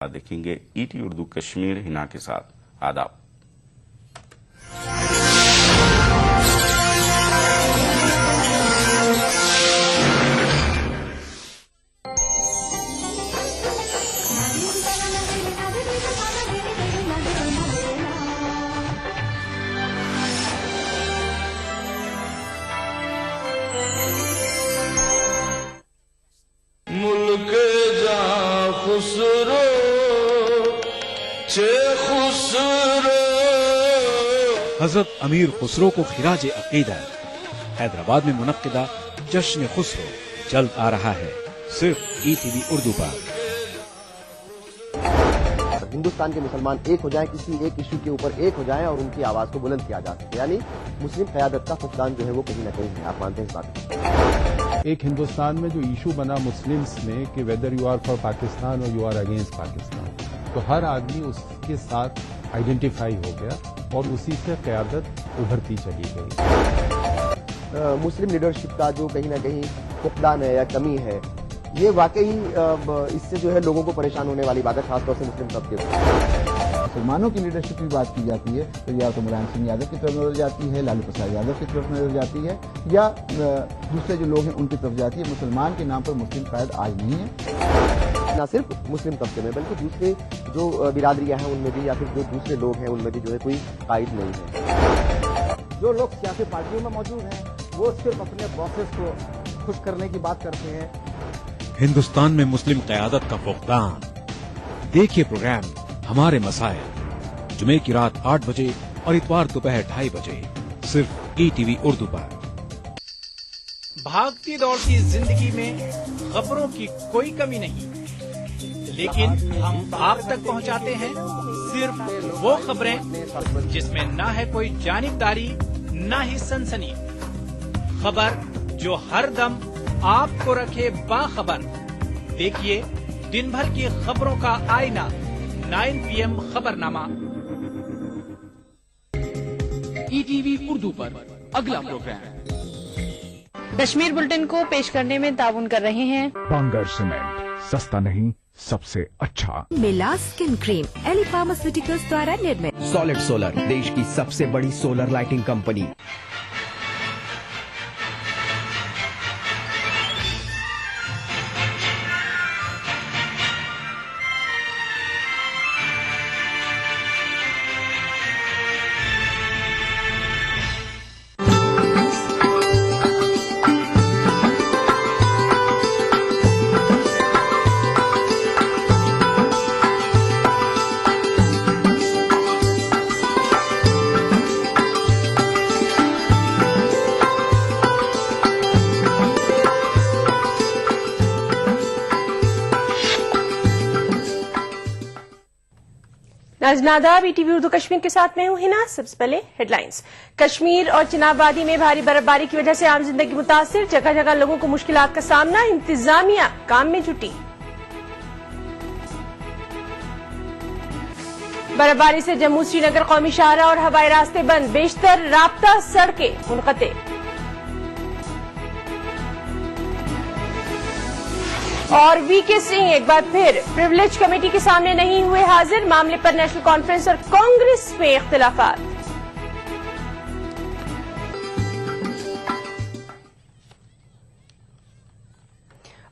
देखेंगे ईटी उर्दू कश्मीर हिना के साथ। आदाब। हजरत अमीर खुसरो को खिराज अकीदत। हैदराबाद में मुनक्किदा जश्न खुसरो जल्द आ रहा है सिर्फ ईटीवी उर्दू पर। हिंदुस्तान के मुसलमान एक हो जाएं, किसी एक इशू के ऊपर एक हो जाएं और उनकी आवाज को बुलंद किया जा सके, यानी मुस्लिम क़यादत का फुकदान जो है वो कहीं ना कहीं है। आप मानते हैं इस बात को? एक हिंदुस्तान में जो इशू बना मुस्लिम्स में कि whether you are for Pakistan और यू आर अगेंस्ट पाकिस्तान, तो हर आदमी उसके साथ आइडेंटिफाई हो गया और उसी से क़यादत उभरती चली गई। मुस्लिम लीडरशिप का जो कहीं ना कहीं फुकदान है या कमी है, ये वाकई इससे जो है लोगों को परेशान होने वाली बात है, खासतौर से मुस्लिम तबके। मुसलमानों की लीडरशिप की बात की जाती है तो या तो मुलायम सिंह यादव की तरफ नजर जाती है, लालू प्रसाद यादव की तरफ नजर जाती है, या दूसरे जो लोग हैं उनकी तरफ जाती है। मुसलमान के नाम पर मुस्लिम कायद आज नहीं है, न सिर्फ मुस्लिम तबके में बल्कि दूसरे जो बिरादरियां हैं उनमें भी, या फिर जो दूसरे लोग हैं उनमें भी जो है कोई कायद नहीं है। जो लोग सियासी पार्टियों में मौजूद हैं वो सिर्फ अपने बॉसेस को खुश करने की बात करते हैं। हिंदुस्तान में मुस्लिम क़यादत का फुकदान। देखिए प्रोग्राम हमारे मसाइल जुमे की रात 8 बजे और इतवार दोपहर 2:30 बजे सिर्फ ईटीवी उर्दू पर। भागती दौड़ती जिंदगी में खबरों की कोई कमी नहीं, लेकिन हम आप तक पहुंचाते हैं सिर्फ वो खबरें जिसमें ना है कोई जानिबदारी ना ही सनसनी। खबर जो हर दम आपको रखे बाखबर। देखिए दिन भर की खबरों का आईना 9 PM खबरनामा। ईटीवी उर्दू पर अगला प्रोग्राम कश्मीर बुलेटिन को पेश करने में ताउन कर रहे हैं बांगर सीमेंट, सस्ता नहीं सबसे अच्छा। मिला स्किन क्रीम एली फार्मास्यूटिकल्स द्वारा निर्मित। सॉलिड सोलर, देश की सबसे बड़ी सोलर लाइटिंग कंपनी। नाज़नादाब ईटीवी उर्दू कश्मीर के साथ मैं हूं हिना। सबसे पहले हेडलाइंस। कश्मीर और चिनाब वादी में भारी बर्फबारी की वजह से आम जिंदगी मुतासिर, जगह जगह लोगों को मुश्किलात का सामना, इंतजामिया काम में जुटी। बर्फबारी से जम्मू श्रीनगर कौमी शाहराह और हवाई रास्ते बंद, बेशतर राब्ता सड़कें मुनक़ते। और वीके सिंह एक बार फिर प्रिविलेज कमेटी के सामने नहीं हुए हाजिर, मामले पर नेशनल कॉन्फ्रेंस और कांग्रेस में इख्तिलाफात।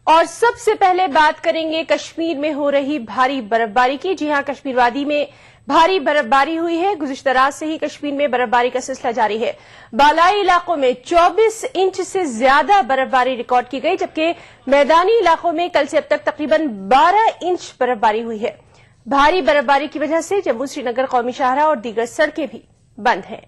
और सबसे पहले बात करेंगे कश्मीर में हो रही भारी बर्फबारी की। जी हां, कश्मीर वादी में भारी बर्फबारी हुई है। गुज़िश्ता रात से ही कश्मीर में बर्फबारी का सिलसिला जारी है। बालाई इलाकों में 24 इंच से ज्यादा बर्फबारी रिकॉर्ड की गई, जबकि मैदानी इलाकों में कल से अब तक तकरीबन 12 इंच बर्फबारी हुई है। भारी बर्फबारी की वजह से जम्मू श्रीनगर कौमी शाहराह और दीगर सड़कें भी बंद हैं।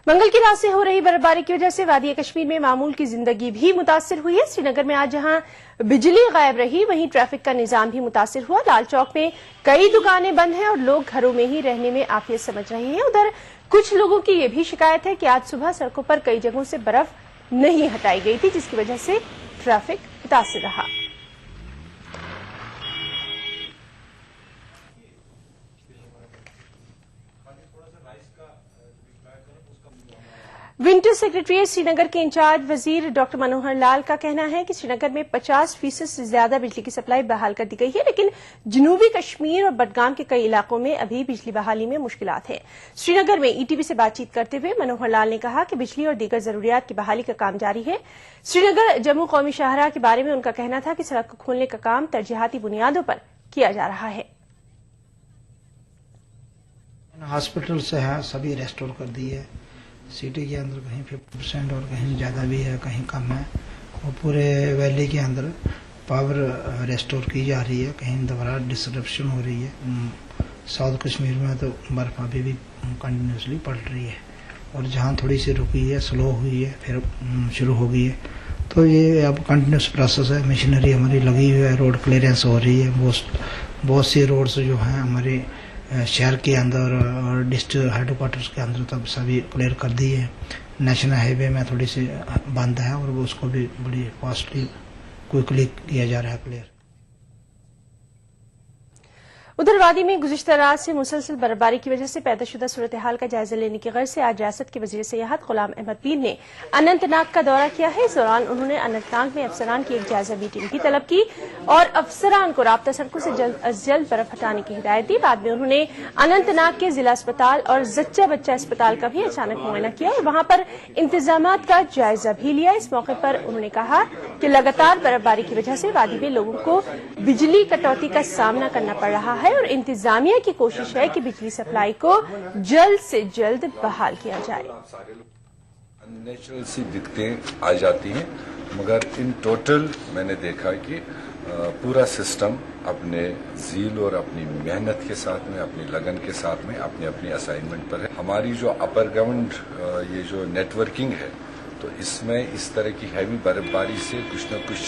मंगल की रात से हो रही बर्फबारी की वजह से वादी कश्मीर में मामूल की जिंदगी भी मुतासिर हुई है। श्रीनगर में आज जहां बिजली गायब रही, वहीं ट्रैफिक का निजाम भी मुतासिर हुआ। लाल चौक में कई दुकानें बंद हैं और लोग घरों में ही रहने में आफियत समझ रहे हैं। उधर कुछ लोगों की यह भी शिकायत है कि आज सुबह सड़कों पर कई जगहों से बर्फ नहीं हटाई गई थी, जिसकी वजह से ट्रैफिक मुतासिर रहा। विंटर सेक्रेटरीट श्रीनगर के इंचार्ज वजीर डॉक्टर मनोहर लाल का कहना है कि श्रीनगर में 50% से ज्यादा बिजली की सप्लाई बहाल कर दी गई है, लेकिन जनूबी कश्मीर और बडगाम के कई इलाकों में अभी बिजली बहाली में मुश्किलात हैं। श्रीनगर में ईटीवी से बातचीत करते हुए मनोहर लाल ने कहा कि बिजली और दीगर जरूरियात की बहाली का काम जारी है। श्रीनगर जम्मू कौमी शाहराह के बारे में उनका कहना था कि सड़क को खोलने का काम तरजीहाती बुनियादों पर किया जा रहा है। हॉस्पिटल से है सभी रेस्टोर कर दी है। सिटी के अंदर कहीं 50% और कहीं ज़्यादा भी है, कहीं कम है। और पूरे वैली के अंदर पावर रेस्टोर की जा रही है, कहीं दोबारा डिसरप्शन हो रही है। साउथ कश्मीर में तो बर्फ अभी भी कंटिन्यूसली पड़ रही है और जहाँ थोड़ी सी रुकी है, स्लो हुई है, फिर शुरू हो गई है। तो ये अब कंटिन्यूस प्रोसेस है। मशीनरी हमारी लगी हुई है, रोड क्लियरेंस हो रही है। बहुत सी रोड्स जो हैं हमारे शहर के अंदर और डिस्ट्रिक्ट हेडक्वार्टर्स के अंदर तब सभी क्लियर कर दिए हैं। नेशनल हाईवे में थोड़ी सी बंद है और वो उसको भी बड़ी फास्टली क्विकली किया जा रहा है क्लियर। उधर वादी में गुज़िश्ता रात से मुसलसल बर्फबारी की वजह से पैदाशुदा सूरत हाल का जायजा लेने की गर्ज से आज रियासत के वजीर सियाहत गुलाम अहमद पीर ने अनंतनाग का दौरा किया है। इस दौरान उन्होंने अनंतनाग में अफसरान की एक जायजा मीटिंग की तलब की और अफसरान को राब्ता सड़कों से जल्द अज जल्द बर्फ हटाने की हिदायत दी। बाद में उन्होंने अनंतनाग के जिला अस्पताल और जच्चा बच्चा अस्पताल का भी अचानक मुआयना किया और वहां पर इंतजामात का जायजा भी लिया। इस मौके पर उन्होंने कहा कि लगातार बर्फबारी की वजह से वादी में लोगों को बिजली कटौती का सामना करना पड़ रहा है और इंतजामिया की कोशिश है कि बिजली सप्लाई को जल्द से जल्द बहाल किया जाए। नेचुरल सी दिक्कतें आ जाती हैं, मगर इन टोटल मैंने देखा कि पूरा सिस्टम अपने जील और अपनी मेहनत के साथ में, अपनी लगन के साथ में अपनी अपनी असाइनमेंट पर है। हमारी जो अपर ग्राउंड ये जो नेटवर्किंग है, तो इसमें इस तरह की हैवी बर्फबारी से कुछ न कुछ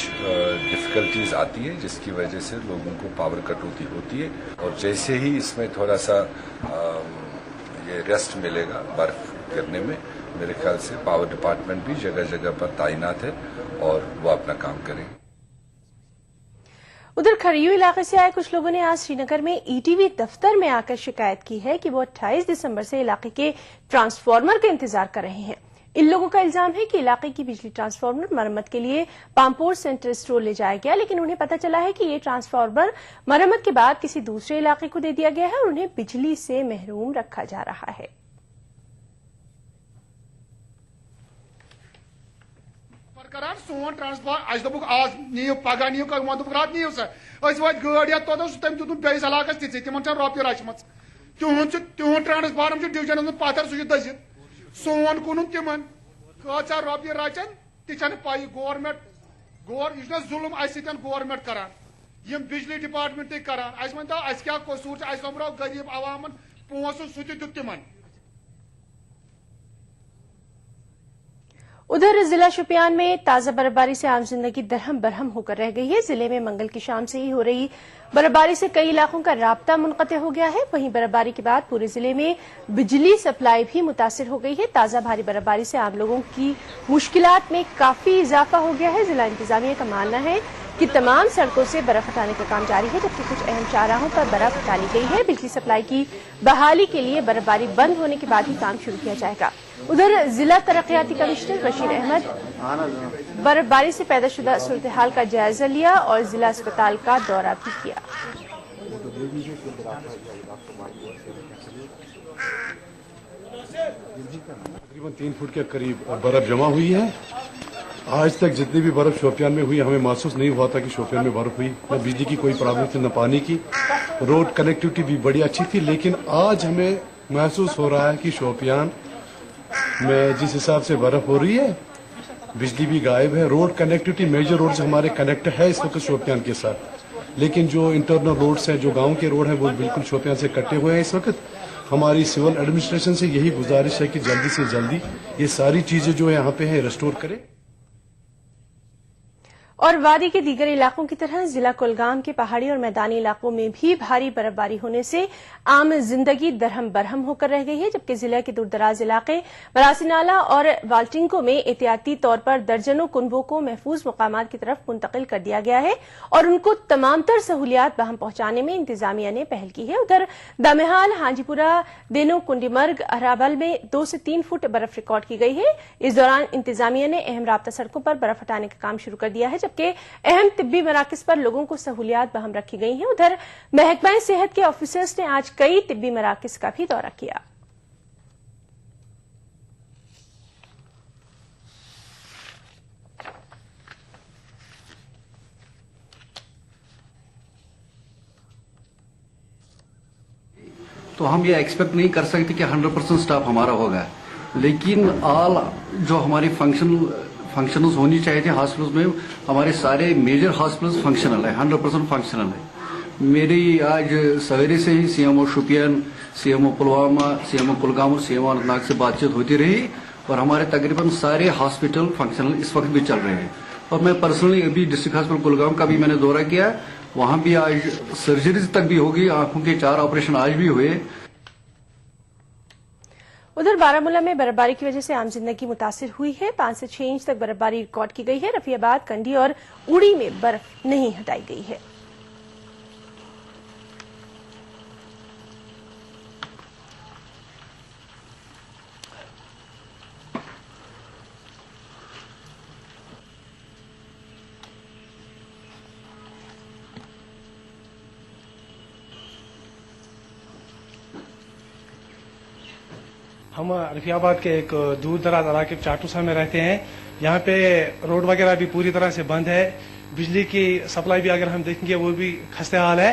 डिफिकल्टीज आती है, जिसकी वजह से लोगों को पावर कटौती होती है। और जैसे ही इसमें थोड़ा सा ये रेस्ट मिलेगा बर्फ गिरने में, मेरे ख्याल से पावर डिपार्टमेंट भी जगह जगह पर तैनात है और वो अपना काम करेंगे। उधर खरियू इलाके से आए कुछ लोगों ने आज श्रीनगर में ईटीवी दफ्तर में आकर शिकायत की है कि वो 28 दिसंबर से इलाके के ट्रांसफार्मर का इंतजार कर रहे हैं। इन लोगों का इल्जाम है कि इलाके की बिजली ट्रांसफार्मर मरम्मत के लिए पामपोर सेंट्रल स्टोर ले जाया गया, लेकिन उन्हें पता चला है कि ये ट्रांसफार्मर मरम्मत के बाद किसी दूसरे इलाके को दे दिया गया है और उन्हें बिजली से महरूम रखा जा रहा है। सोन ट्रांसफार्मर आज दोपुक आज नीव पगह नीव का दोपुक रात नीव सा वात गाड़ी तम तुम बेस इलाकस तिमन रोपये रचम तुहद ट्रांसफार्मर डिवीजन में पत्थर सह दजित सोन कुन तिमन कचा रोपये रचन ती पाई गवर्नमेंट यह जुल्म गवर्नमेंट करान यम बिजली डिपार्टमेंट करान वन क्या कसूर नमरो गरीब अवामन पोस सह दित तिमन। उधर जिला शोपियान में ताजा बर्फबारी से आम जिंदगी दरहम बरहम होकर रह गई है। जिले में मंगल की शाम से ही हो रही बर्फबारी से कई इलाकों का राब्ता मुनक़ते हो गया है। वहीं बर्फबारी के बाद पूरे जिले में बिजली सप्लाई भी मुतासिर हो गई है। ताजा भारी बर्फबारी से आम लोगों की मुश्किलात में काफी इजाफा हो गया है। जिला इंतजामिया का मानना है कि तमाम सड़कों से बर्फ हटाने का काम जारी है, जबकि कुछ अहम चौराहों पर बर्फ हटानी गई है। बिजली सप्लाई की बहाली के लिए बर्फबारी बंद होने के बाद ही काम शुरू किया जाएगा। उधर जिला तरक्याती कमिश्नर बशीर अहमद बर्फबारी से पैदाशुदा सूरत हाल का जायजा लिया और जिला अस्पताल का दौरा भी किया। तकरीबन 3 फुट के करीब बर्फ जमा हुई है। आज तक जितनी भी बर्फ शोपियान में हुई, हमें महसूस नहीं हुआ था कि शोपियान में बर्फ हुई। न बिजली की कोई प्रॉब्लम थी, न पानी की। रोड कनेक्टिविटी भी बड़ी अच्छी थी, लेकिन आज हमें महसूस हो रहा है कि शोपियान में जिस हिसाब से बर्फ हो रही है, बिजली भी गायब है। रोड कनेक्टिविटी मेजर रोड से हमारे कनेक्ट है इस वक्त शोपियान के साथ, लेकिन जो इंटरनल रोड्स हैं, जो गांव के रोड हैं, वो बिल्कुल शोपियान से कटे हुए हैं। इस वक्त हमारी सिविल एडमिनिस्ट्रेशन से यही गुजारिश है कि जल्दी से जल्दी ये सारी चीजें जो यहाँ पे है रेस्टोर करें। और वादी के दीगर इलाकों की तरह जिला कुलगाम के पहाड़ी और मैदानी इलाकों में भी भारी बर्फबारी होने से आम जिंदगी दरहम बरहम होकर रह गई है, जबकि जिले के दूरदराज इलाके बरासीनाला और वाल्टिंको में एहतियाती तौर पर दर्जनों कुनबों को महफूज मकामात की तरफ मुंतकिल कर दिया गया है और उनको तमाम तर सहूलियात बहम पहुंचाने में इंतजामिया ने पहल की है। उधर दामेहाल, हांजीपुरा, देनो, कुंडीमर्ग, अराबल में 2 से 3 फुट बर्फ रिकॉर्ड की गई है। इस दौरान इंतजामिया ने अहम राब्ता सड़कों पर बर्फ हटाने का काम शुरू कर दिया है, जबकि अहम तिब्बी मराकज पर लोगों को सहूलियात बहम रखी गई हैं। उधर महकमा सेहत के ऑफिसर्स ने आज कई तिब्बी मराकज का भी दौरा किया। तो हम ये एक्सपेक्ट नहीं कर सकते कि 100% स्टाफ हमारा होगा, लेकिन ऑल जो हमारी फंक्शनल्स होनी चाहिए थे हॉस्पिटल्स में, हमारे सारे मेजर हॉस्पिटल्स फंक्शनल है, 100% फंक्शनल है। मेरी आज सवेरे से ही CMO Shopian, CMO Pulwama, CMO Kulgam और सीएमओ अनंतनाग से बातचीत होती रही और हमारे तकरीबन सारे हॉस्पिटल फंक्शनल इस वक्त भी चल रहे हैं। और मैं पर्सनली अभी डिस्ट्रिक्ट हॉस्पिटल कुलगाम का भी मैंने दौरा किया, वहां भी आज सर्जरीज तक भी होगी, आंखों के 4 ऑपरेशन आज भी हुए। उधर बारामूला में बर्फबारी की वजह से आम जिंदगी मुतासिर हुई है। 5 से 6 इंच तक बर्फबारी रिकॉर्ड की गई है। रफियाबाद, कंडी और उड़ी में बर्फ नहीं हटाई गई है। हम रफियाबाद के एक दूर दराज इलाके चाटूसा में रहते हैं। यहाँ पे रोड वगैरह भी पूरी तरह से बंद है। बिजली की सप्लाई भी अगर हम देखेंगे वो भी खस्ते हाल है।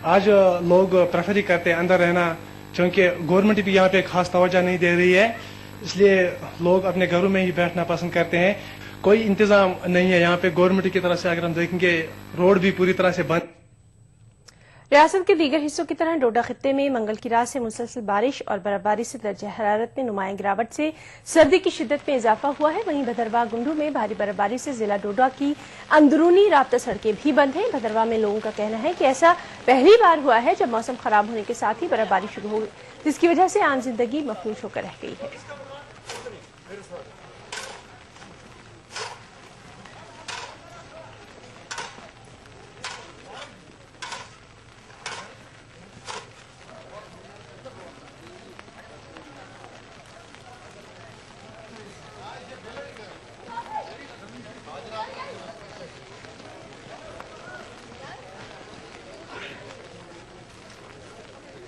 आज लोग प्रेफर ही करते हैं अंदर रहना, क्योंकि गवर्नमेंट भी यहाँ पे खास तवज्जो नहीं दे रही है, इसलिए लोग अपने घरों में ही बैठना पसंद करते हैं। कोई इंतजाम नहीं है यहाँ पे गवर्नमेंट की तरफ से। अगर हम देखेंगे रोड भी पूरी तरह से बंद। रियासत के दीगर हिस्सों की तरह डोडा खित्ते में मंगल की रात से मुसलसल बारिश और बर्फबारी से दर्जा हरारत में नुमाया गिरावट से सर्दी की शिद्दत में इजाफा हुआ है। वहीं भदरवाह गुंडू में भारी बर्फबारी से जिला डोडा की अंदरूनी राब्ता सड़कें भी बंद हैं। भदरवाह में लोगों का कहना है कि ऐसा पहली बार हुआ है जब मौसम खराब होने के साथ ही बर्फबारी शुरू हो, जिसकी वजह से आम जिंदगी मफलूज होकर रह गई है।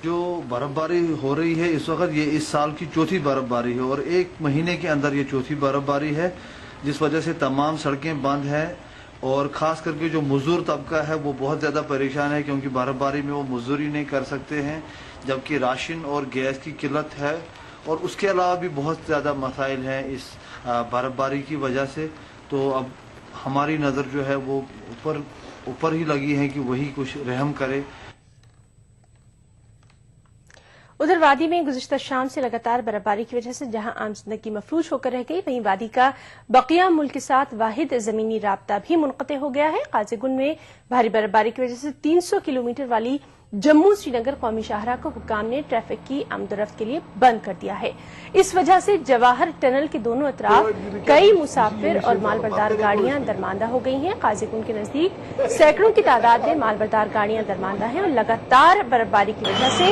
जो बर्फबारी हो रही है इस वक्त, ये इस साल की चौथी बर्फबारी है और 1 महीने के अंदर ये चौथी बर्फबारी है, जिस वजह से तमाम सड़कें बंद हैं और खास करके जो मजदूर तबका है वो बहुत ज़्यादा परेशान है, क्योंकि बर्फबारी में वो मजदूरी नहीं कर सकते हैं, जबकि राशन और गैस की किल्लत है और उसके अलावा भी बहुत ज़्यादा मसाइल हैं इस बर्फबारी की वजह से। तो अब हमारी नज़र जो है वो ऊपर ही लगी है कि वही कुछ रहम करे। उधर वादी में गुज़िश्ता शाम से लगातार बर्फबारी की वजह से जहां आम जिंदगी मफलूज होकर रह गई, वहीं वादी का बकिया मुल्क के साथ वाहिद जमीनी राब्ता भी मुनक़ते हो गया है। काजीगुंड में भारी बर्फबारी की वजह से 300 किलोमीटर वाली जम्मू श्रीनगर कौमी शाहराह को हुक्काम ने ट्रैफिक की आमदोरफ्त के लिए बंद कर दिया है। इस वजह से जवाहर टनल के दोनों अतराफ कई मुसाफिर और मालबरदार गाड़ियां दरमांदा हो गई हैं। काजीगुंड के नजदीक सैकड़ों की तादाद में मालबरदार गाड़ियां दरमांदा हैं और लगातार बर्फबारी की वजह से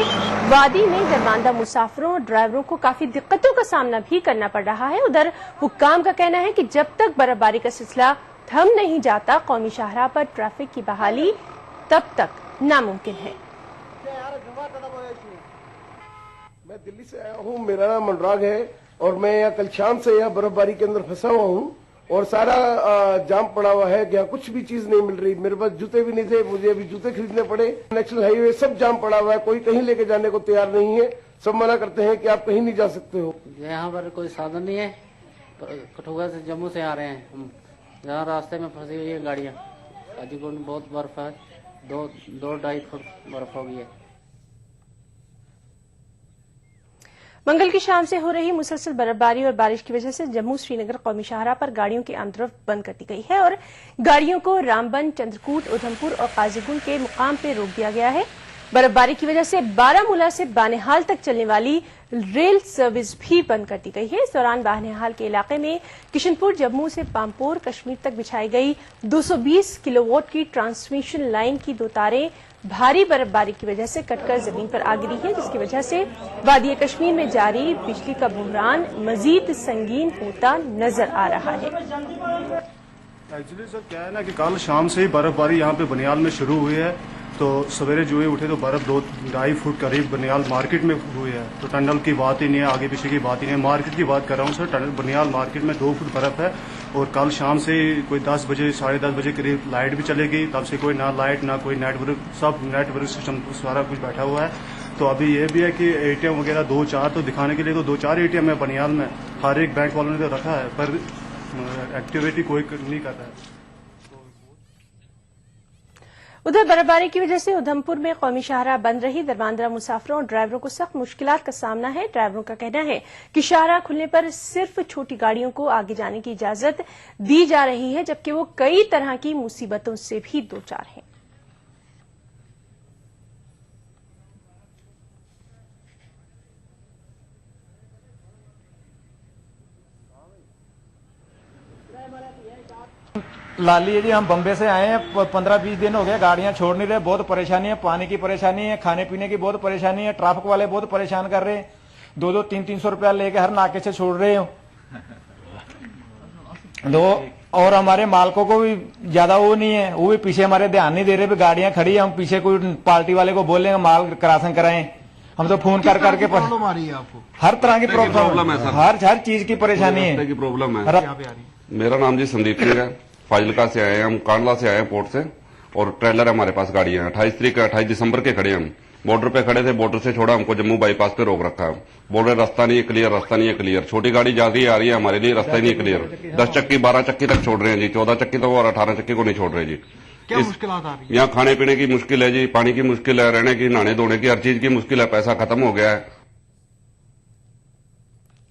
वादी में दरमांदा मुसाफिरों और ड्राइवरों को काफी दिक्कतों का सामना भी करना पड़ रहा है। उधर हुक्काम का कहना है कि जब तक बर्फबारी का सिलसिला थम नहीं जाता, कौमी शाहराह पर ट्रैफिक की बहाली तब तक नामुमकिन है। मैं दिल्ली से आया हूँ, मेरा नाम मनराग है और मैं यहाँ कल शाम से यहाँ बर्फबारी के अंदर फंसा हुआ हूँ और सारा जाम पड़ा हुआ है। यहाँ कुछ भी चीज नहीं मिल रही। मेरे पास जूते भी नहीं थे, मुझे अभी जूते खरीदने पड़े। नेशनल हाईवे सब जाम पड़ा हुआ है, कोई कहीं लेके जाने को तैयार नहीं है। सब मना करते हैं कि आप कहीं नहीं जा सकते हो। यहाँ पर कोई साधन नहीं है। कठुआ से जम्मू से आ रहे हैं हम, जहाँ रास्ते में फंसी हुई है गाड़ियाँ। काजीगुंड में बहुत बर्फ है, 2-2.5 फुट बर्फ हो गई है। मंगल की शाम से हो रही मुसलसल बर्फबारी और बारिश की वजह से जम्मू श्रीनगर कौमी शाहराह पर गाड़ियों की आमदरफ्त बंद कर दी गई है और गाड़ियों को रामबन, चंद्रकूट, उधमपुर और काजीगुंड के मुकाम पर रोक दिया गया है। बर्फबारी की वजह से बारामूला से बानेहाल तक चलने वाली रेल सर्विस भी बंद कर दी गई है। इस दौरान बानेहाल के इलाके में किशनपुर जम्मू से पामपोर कश्मीर तक बिछाई गई 220 किलोवाट की ट्रांसमिशन लाइन की 2 तारें भारी बर्फबारी की वजह से कटकर जमीन पर आ गिरी है, जिसकी वजह से वादी कश्मीर में जारी बिजली का बुहरान मजीद संगीन होता नजर आ रहा है। एक्चुअली सर क्या है ना कि कल शाम से ही बर्फबारी यहाँ पे बनियाल में शुरू हुई है। तो सवेरे जो ही उठे तो बर्फ 2-2.5 फुट करीब बनियाल मार्केट में हुई है। तो टनल की बात ही नहीं है, आगे पीछे की बात ही नहीं है, मार्केट की बात कर रहा हूँ सर। टनल बनियाल मार्केट में 2 फुट बर्फ है और कल शाम से कोई 10 बजे 10:30 बजे करीब लाइट भी चलेगी। तब से कोई ना लाइट ना कोई नेटवर्क, सब नेटवर्क सिस्टम सारा कुछ बैठा हुआ है। तो अभी ये भी है कि ATM वगैरह 2-4 तो दिखाने के लिए तो 2-4 ATM है बनियाल में, हर एक बैंक वालों ने तो रखा है, पर एक्टिविटी कोई नहीं कर रहा है। उधर बर्फबारी की वजह से उधमपुर में कौमी शाहराह बंद रही। दरमांदरा मुसाफिरों और ड्राइवरों को सख्त मुश्किलात का सामना है। ड्राइवरों का कहना है कि शाहराह खुलने पर सिर्फ छोटी गाड़ियों को आगे जाने की इजाजत दी जा रही है, जबकि वो कई तरह की मुसीबतों से भी दो चार हैं। लाली है जी, हम बम्बे से आए हैं, 15-20 दिन हो गए, गाड़ियां छोड़ नहीं रहे, बहुत परेशानी है, पानी की परेशानी है, खाने पीने की बहुत परेशानी है, ट्रैफिक वाले बहुत परेशान कर रहे हैं, 200-300 रुपया लेके हर नाके से छोड़ रहे हो। और हमारे मालकों को भी ज्यादा वो नहीं है, वो भी पीछे हमारे ध्यान नहीं दे रहे, गाड़ियां खड़ी है, हम पीछे कोई पार्टी वाले को बोलेंगे माल क्रॉसिंग कराएं, हम तो फोन कर करके प्रॉब्लम आ रही है आपको? हर तरह की प्रॉब्लम है, हर चीज की परेशानी है, प्रॉब्लम है। मेरा नाम जी संदीप सिंह है, फाजिलका से आए हैं हम, कांडला से आए हैं पोर्ट से, और ट्रेलर हमारे पास गाड़ियां हैं। 28 दिसंबर के खड़े हम, बॉर्डर पे खड़े थे, बॉर्डर से छोड़ा, हमको जम्मू बाईपास पे रोक रखा है। बोल रहे रास्ता नहीं है क्लियर, रास्ता नहीं है क्लियर। छोटी गाड़ी जा रही है हमारे लिए, रास्ता ही नहीं क्लियर। 10 चक्की 12 चक्की तक छोड़ रहे हैं जी, 14 चक्की तो और 18 चक्की को नहीं छोड़ रहे जी। क्या मुश्किल आ रही है? यहाँ खाने पीने की मुश्किल है जी, पानी की मुश्किल है, रहने की, नहाने धोने की, हर चीज की मुश्किल है, पैसा खत्म हो गया है।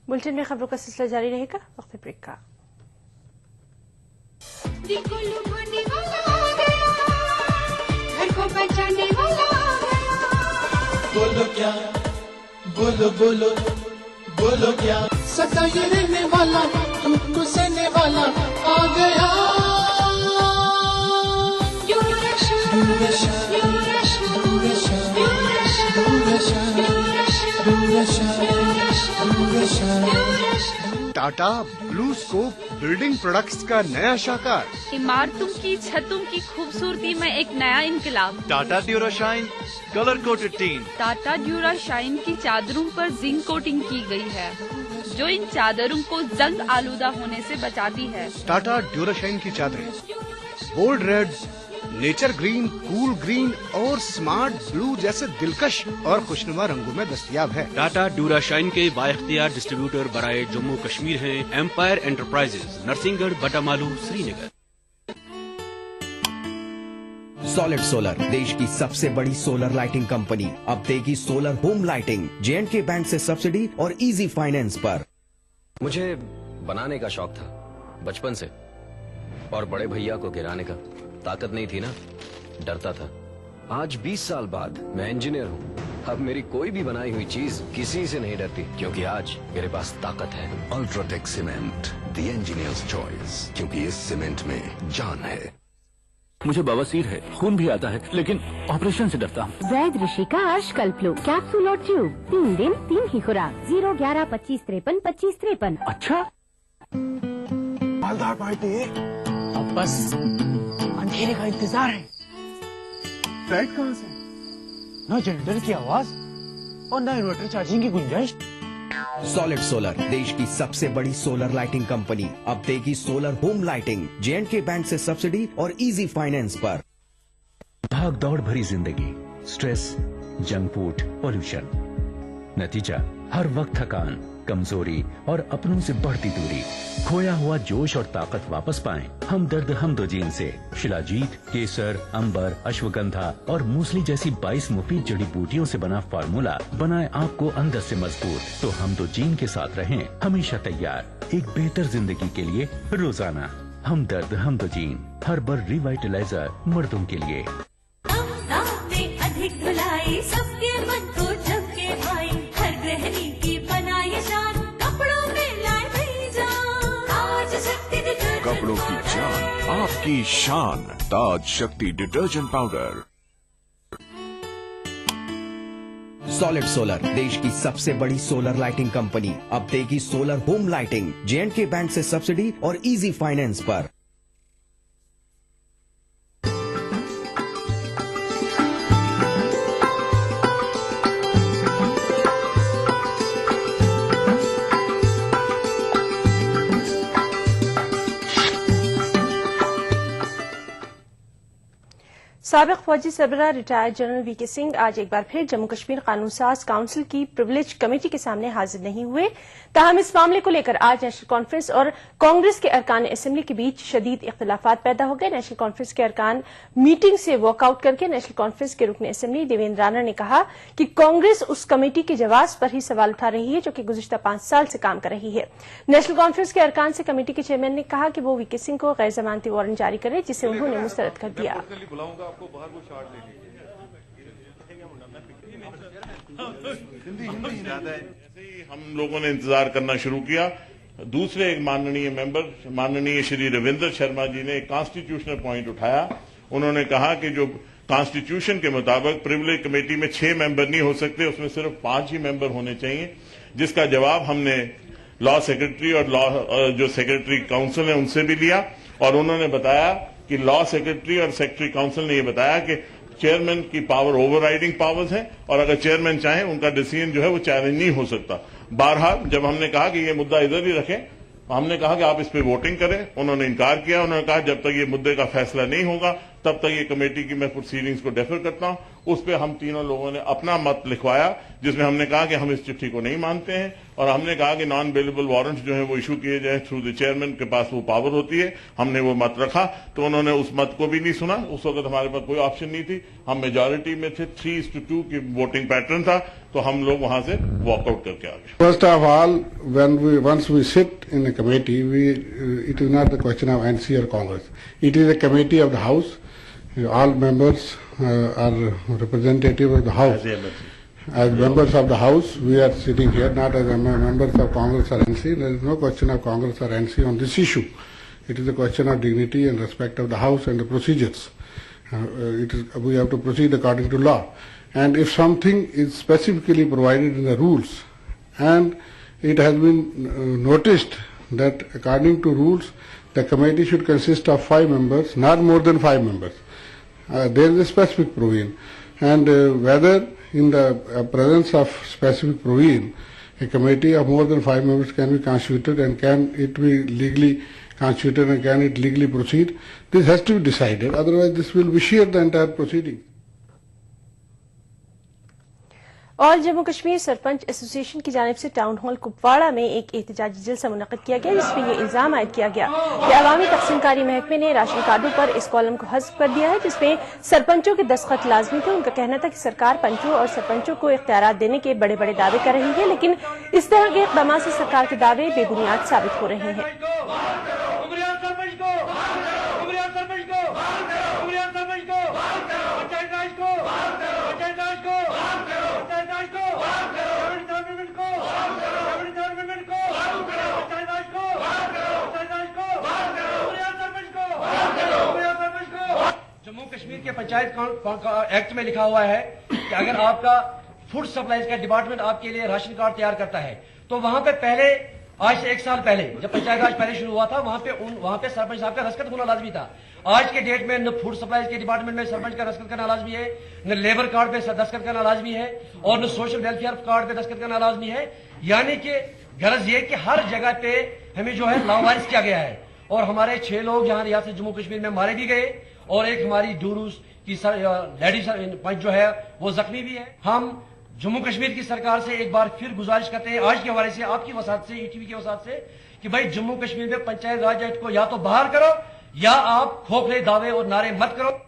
बुलेटिन में खबरों का सिलसिला जारी रहेगा, वक्त ब्रेक का। घर को बचाने वाला बोलो क्या, बोलो बोलो बोलो क्या, सदा ये रहने वाला, तुमको सहने वाला आ गया। Tata blue scope building products का नया शाखा, इमारतों की छतों की खूबसूरती में एक नया इनकलाब। Tata Durashine colour coated tin. Tata Durashine की चादरों पर जिंक कोटिंग की गई है, जो इन चादरों को जंग आलूदा होने से बचाती है। टाटा ड्यूराशाइन की चादरें bold red, nature green, cool green और स्मार्ट ब्लू जैसे दिलकश और खुशनुमा रंगों में दस्तयाब है। टाटा ड्यूराशाइन के बाइख्तियार डिस्ट्रीब्यूटर बराए जम्मू कश्मीर हैं empire enterprises, Narsinghgarh, Batamaloo, Srinagar. Solid solar, देश की सबसे बड़ी सोलर लाइटिंग कंपनी, अब देगी solar home lighting, J&K bank से सब्सिडी और इजी फाइनेंस पर। मुझे बनाने का शौक था बचपन से, और बड़े भैया को गिराने का ताकत नहीं थी ना, डरता था। आज 20 साल बाद मैं इंजीनियर हूँ, अब मेरी कोई भी बनाई हुई चीज किसी से नहीं डरती, क्योंकि आज मेरे पास ताकत है। UltraTech cement, the engineers choice, क्योंकि इस सीमेंट में जान है। मुझे बवासीर है, खून भी आता है, लेकिन ऑपरेशन से डरता हूँ। वैद ऋषि का अश्कल्प लो, कैप्सूल और ट्यूब, 3 दिन 3 ही खुराक, 011-25-53-25-53। अच्छा, मालदार पार्टी है। अब बस अंधेरे का इंतजार है। लाइट कहाँ से? न जनरेटर की आवाज और न इन्वर्टर चार्जिंग की गुंजाइश। सॉलिड सोलर, देश की सबसे बड़ी सोलर लाइटिंग कंपनी, अब देगी solar home lighting, J&K bank से सब्सिडी और इजी फाइनेंस पर। भाग दौड़ भरी जिंदगी, स्ट्रेस, जंक फूड, पॉल्यूशन, नतीजा हर वक्त थकान, कमजोरी और अपनों से बढ़ती दूरी, खोया हुआ जोश और ताकत वापस पाएं। हमदर्द हमदोजीन से शिलाजीत, केसर, अंबर, अश्वगंधा और मूसली जैसी 22 मुफीद जड़ी बूटियों से बना फार्मूला बनाए आपको अंदर से मजबूत। तो हमदोजीन के साथ रहें हमेशा तैयार एक बेहतर जिंदगी के लिए रोजाना। हमदर्द हमदोजीन हर्बल रिवाइटलाइजर मर्दों के लिए। अधिक धुलाई सबके मन को झपके भाई, हर गृहिणी की बनाई शान, कपड़ों में लाए नई जान। ताज शक्ति डिटर्जेंट कपड़ों की जान आपकी शान, ताज शक्ति डिटर्जेंट पाउडर। सॉलिड सोलर देश की सबसे बड़ी सोलर लाइटिंग कंपनी अब देगी solar home lighting J&K bank से सब्सिडी और इजी फाइनेंस पर। साबिक फौजी सरबराह रिटायर्ड जनरल वीके सिंह आज एक बार फिर जम्मू कश्मीर कानून साज काउंसिल की प्रिविलेज कमेटी के सामने हाजिर नहीं हुए। ताहम इस मामले को लेकर आज नेशनल कॉन्फ्रेंस और कांग्रेस के अरकान असेंबली के बीच शदीद इख्तिलाफात पैदा हो गए। नेशनल कॉन्फ्रेंस के अरकान मीटिंग से वॉकआउट करके नेशनल कॉन्फ्रेंस के रुकन असेंबली देवेंद्र राणा ने कहा कि कांग्रेस उस कमेटी के जवाब पर ही सवाल उठा रही है जो कि गुज़िश्ता 5 साल से काम कर रही है। नेशनल कॉन्फ्रेंस के अरकान से कमेटी के चेयरमैन ने कहा कि वो वीके सिंह को गैर जमानती वारंट जारी करे, जिसे उन्होंने मुस्तरद कर दिया। हम लोगों ने इंतजार करना शुरू किया। दूसरे एक माननीय श्री रविंद्र शर्मा जी ने एक कॉन्स्टिट्यूशनल पॉइंट उठाया। उन्होंने कहा कि जो कॉन्स्टिट्यूशन के मुताबिक प्रिविलेज कमेटी में 6 मेंबर नहीं हो सकते, उसमें सिर्फ 5 ही मेंबर होने चाहिए, जिसका जवाब हमने लॉ सेक्रेटरी और लॉ जो सेक्रेटरी काउंसिल है उनसे भी लिया। और उन्होंने बताया कि लॉ सेक्रेटरी और सेक्रेटरी काउंसिल ने यह बताया कि चेयरमैन की पावर ओवरराइडिंग पावर्स है और अगर चेयरमैन चाहे उनका डिसीजन जो है वो चैलेंज नहीं हो सकता। बहरहाल जब हमने कहा कि ये मुद्दा इधर ही रखें, हमने कहा कि आप इस पे वोटिंग करें, उन्होंने इनकार किया। उन्होंने कहा जब तक ये मुद्दे का फैसला नहीं होगा तब तक ये कमेटी की मैं प्रोसीडिंग्स को डेफर करता हूं। उस पर हम तीनों लोगों ने अपना मत लिखवाया, जिसमें हमने कहा कि हम इस चिट्ठी को नहीं मानते हैं और हमने कहा कि नॉन बेलेबल वारंट जो है वो इशू किए जाए थ्रू द चेयरमैन के पास वो पावर होती है। हमने वो मत रखा तो उन्होंने उस मत को भी नहीं सुना। उस वक्त हमारे पास कोई ऑप्शन नहीं थी, हम मेजोरिटी में थे, 3:2 की वोटिंग पैटर्न था, तो हम लोग वहां से वॉकआउट करके आ गए। First of all, once we sit in a committee, it is not the question of NC or Congress. It is a committee of the House. All members are representative of the House. As members of the House, we are sitting here not as members of Congress or NC. There is no question of Congress or NC on this issue. It is a question of dignity and respect of the House and the procedures. We have to proceed according to law. And if something is specifically provided in the rules and it has been noticed that according to rules the committee should consist of 5 members, not more than 5 members. There is a specific provision, and whether in the presence of specific provision a committee of more than 5 members can be constituted and can it be legally constituted and can it legally proceed, this has to be decided, otherwise this will vitiate the entire proceeding. और Jammu Kashmir sarpanch association की जानिब से town hall Kupwara में एक एहतजाजी जलसा मुनक़िद किया गया, जिसमें यह इल्जाम आयद किया गया कि अवामी तक़सीमकारी महकमे ने राशन कार्डों पर इस कॉलम को हज़्फ़ कर दिया है जिसमें सरपंचों के दस्तखत लाजमी थे। उनका कहना था कि सरकार पंचों और सरपंचों को इख्तियारात देने के बड़े बड़े दावे कर रही है, लेकिन इस तरह के इक़दाम से सरकार के दावे बेबुनियाद साबित हो रहे हैं। जम्मू कश्मीर के पंचायत एक्ट में लिखा हुआ है कि अगर आपका फूड सप्लाईज का डिपार्टमेंट आपके लिए राशन कार्ड तैयार करता है तो वहां पे पहले आज से 1 साल पहले जब पंचायत राज पहले शुरू हुआ था वहां पे सरपंच साहब का दस्तखत होना लाजमी था। आज के डेट में न फूड सप्लाईज के डिपार्टमेंट में सरपंच का दस्तखत करना लाजमी है, न लेबर कार्ड पे दस्तखत करना लाजमी है और न सोशल वेलफेयर कार्ड पे दस्तखत करना लाजमी है। यानी कि गरज ये कि हर जगह पे हमें जो है लावारिस किया गया है और हमारे 6 लोग यहाँ रियासत जम्मू कश्मीर में मारे भी गए और एक हमारी डूरूस की लेडीज पंच जो है वो जख्मी भी है। हम जम्मू कश्मीर की सरकार से एक बार फिर गुजारिश करते हैं आज के हवाले से, आपकी वसात से, ईटीवी की वसात से, कि भाई जम्मू कश्मीर में पंचायत राज एक्ट को या तो बाहर करो या आप खोखले दावे और नारे मत करो।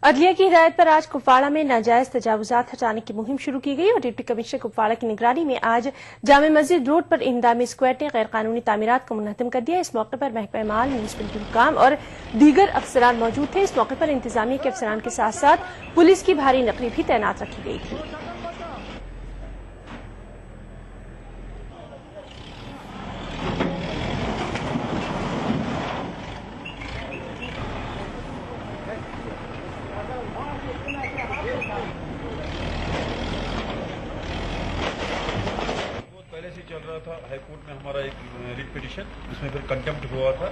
अदलिया की हिदायत पर आज कुपवाड़ा में नाजायज तजावुजात हटाने की मुहिम शुरू की गई और डिप्टी कमिश्नर कुपवाड़ा की निगरानी में आज जामे मस्जिद रोड पर इंदामी स्क्वाड ने गैर कानूनी तामीरात को मुनहदम कर दिया। इस मौके पर महकमा माल, म्यूनिसिपल हुकाम और दीगर अफसरान मौजूद थे। इस मौके पर इंतजामिया के अफसरान के साथ साथ पुलिस की भारी नकली भी तैनात रखी गई थी। चल रहा था हाईकोर्ट में हमारा एक रिट पिटिशन, जिसमें फिर कंटेम्प्ट हुआ था,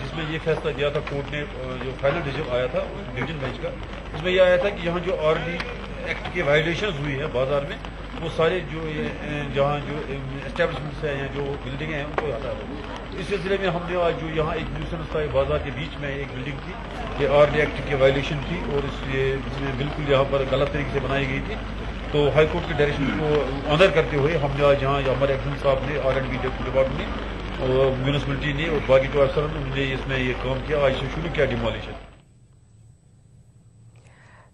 जिसमें ये फैसला दिया था कोर्ट ने, जो फाइनल डिसीजन आया था डिवीजन बेंच का, उसमें यह आया था कि यहाँ जो ऑलरेडी एक्ट के वायलेशन हुई है बाजार में, वो सारे जो जहाँ जो एस्टेब्लिशमेंट्स हैं या जो बिल्डिंगें हैं उनको हटा दो। इस सिलसिले में हमने आज जो यहाँ एक न्यूसेंस था बाजार के बीच में एक बिल्डिंग थी, ये ऑलरेडी एक्ट की वायलेशन थी और इसलिए बिल्कुल यहाँ पर गलत तरीके से बनाई गई थी। तो हाईकोर्ट के डायरेक्शन को ऑनर करते हुए हमने आज यहाँ हमारे एक्शन साहब ने, R&B डिपार्टमेंट ने और म्यूनिसिपलिटी ने और बाकी जो अफसर ने इसमें ये काम किया, आज से शुरू किया डिमोलिशन।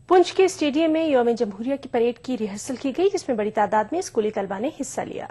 पुंछ के स्टेडियम में यौम जमहूरिया की परेड की रिहर्सल की गई, जिसमें बड़ी तादाद में स्कूली तलबा ने हिस्सा लिया।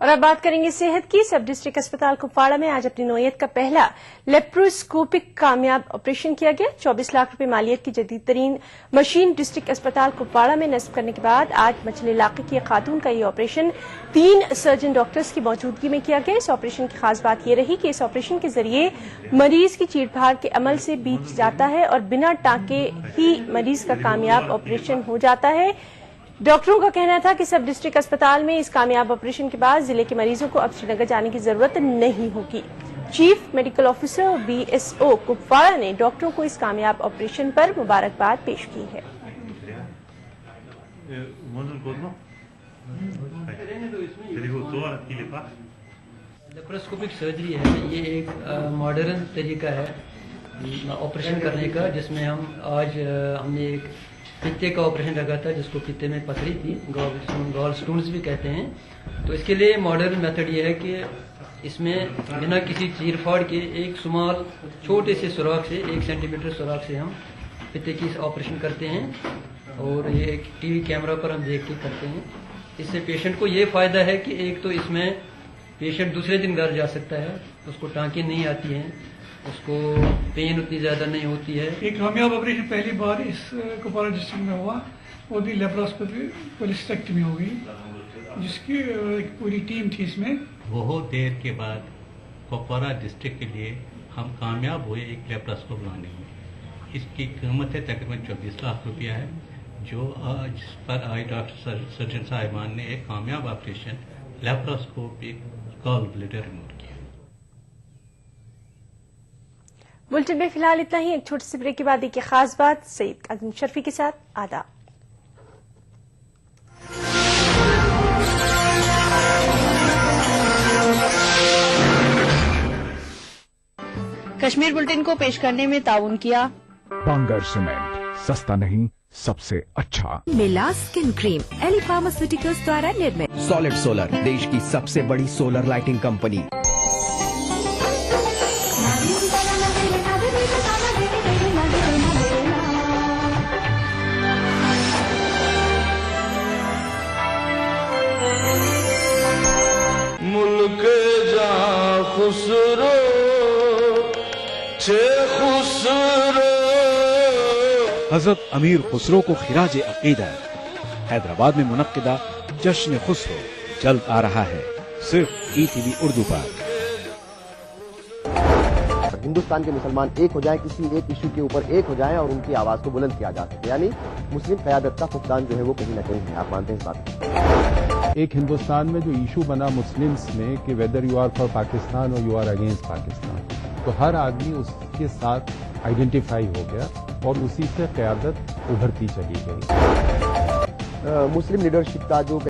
और अब बात करेंगे सेहत की। सब डिस्ट्रिक्ट अस्पताल कुपवाड़ा में आज अपनी नौयत का पहला लेप्रोस्कोपिक कामयाब ऑपरेशन किया गया। 24 लाख रुपए मालियत की जदीद तरीन मशीन डिस्ट्रिक्ट अस्पताल कुपवाड़ा में नस्ब करने के बाद आज मछली इलाके की खातून का ये ऑपरेशन 3 सर्जन डॉक्टर्स की मौजूदगी में किया गया। इस ऑपरेशन की खास बात यह रही कि इस ऑपरेशन के जरिए मरीज की चीरफाड़ के अमल से बीत जाता है और बिना टांके ही मरीज का कामयाब ऑपरेशन हो जाता है। डॉक्टरों का कहना था कि सब डिस्ट्रिक्ट अस्पताल में इस कामयाब ऑपरेशन के बाद जिले के मरीजों को अब श्रीनगर जाने की जरूरत नहीं होगी। चीफ मेडिकल ऑफिसर और BSO कुपवाड़ा ने डॉक्टरों को इस कामयाब ऑपरेशन पर मुबारकबाद पेश की है। लेप्रोस्कोपिक सर्जरी है, ये एक मॉडर्न तरीका है ऑपरेशन करने का, जिसमें हम आज हमने एक पित्ते का ऑपरेशन रखा था, जिसको पित्ते में पथरी थी, गॉल स्टोन्स भी कहते हैं। तो इसके लिए मॉडर्न मेथड ये है कि इसमें बिना किसी चीरफाड़ के एक स्मॉल छोटे से सुराख से 1 सेंटीमीटर सुराख से हम पित्ते की ऑपरेशन करते हैं और ये एक टीवी कैमरा पर हम देख के करते हैं। इससे पेशेंट को ये फायदा है कि एक तो इसमें पेशेंट दूसरे दिन घर जा सकता है, उसको टांके नहीं आती हैं, उसको पेन उतनी ज्यादा नहीं होती है। एक कामयाब ऑपरेशन पहली बार इस कुपवाड़ा डिस्ट्रिक्ट में हुआ, वो भी लेप्रोस्कोपी पोलिस्टेक्टमी हो गई, जिसकी एक पूरी टीम थी इसमें। बहुत देर के बाद कुपवाड़ा डिस्ट्रिक्ट के लिए हम कामयाब हुए एक लेप्रोस्कोप लाने में। इसकी कीमत है तकरीबन 24 लाख रुपया है, जो जिस पर आज डॉक्टर सर्जन साहिबान ने एक कामयाब operation laparoscopic gall bladder remove किया। बुलेटिन में फिलहाल इतना ही। एक छोटे से ब्रेक के बाद एक खास बात सईद अज़म शर्फी के साथ। आदाब। कश्मीर बुलेटिन को पेश करने में ताउन किया बांगर सीमेंट, सस्ता नहीं सबसे अच्छा। मिला स्किन क्रीम एली फार्मास्यूटिकल्स द्वारा निर्मित। सॉलिड सोलर, देश की सबसे बड़ी सोलर लाइटिंग कंपनी। खुसरो छे खुसरो। हजरत अमीर खुसरो को खिराज अकीदा हैदराबाद में मुनक्किदा जश्न खुसरो जल्द आ रहा है सिर्फ ईटीवी उर्दू पर। हिंदुस्तान के मुसलमान एक हो जाएं, किसी एक इशू के ऊपर एक हो जाएं और उनकी आवाज को बुलंद किया जा सके, यानी मुस्लिम क़यादत का फुकदान जो है वो कहीं ना कहीं है। आप मानते हैं इस बात को? एक हिंदुस्तान में जो इशू बना मुस्लिम्स में कि whether you are for Pakistan और यू आर अगेंस्ट पाकिस्तान, तो हर आदमी उसके साथ आइडेंटिफाई हो गया और उसी से क़यादत उभरती चली गई। मुस्लिम लीडरशिप का जो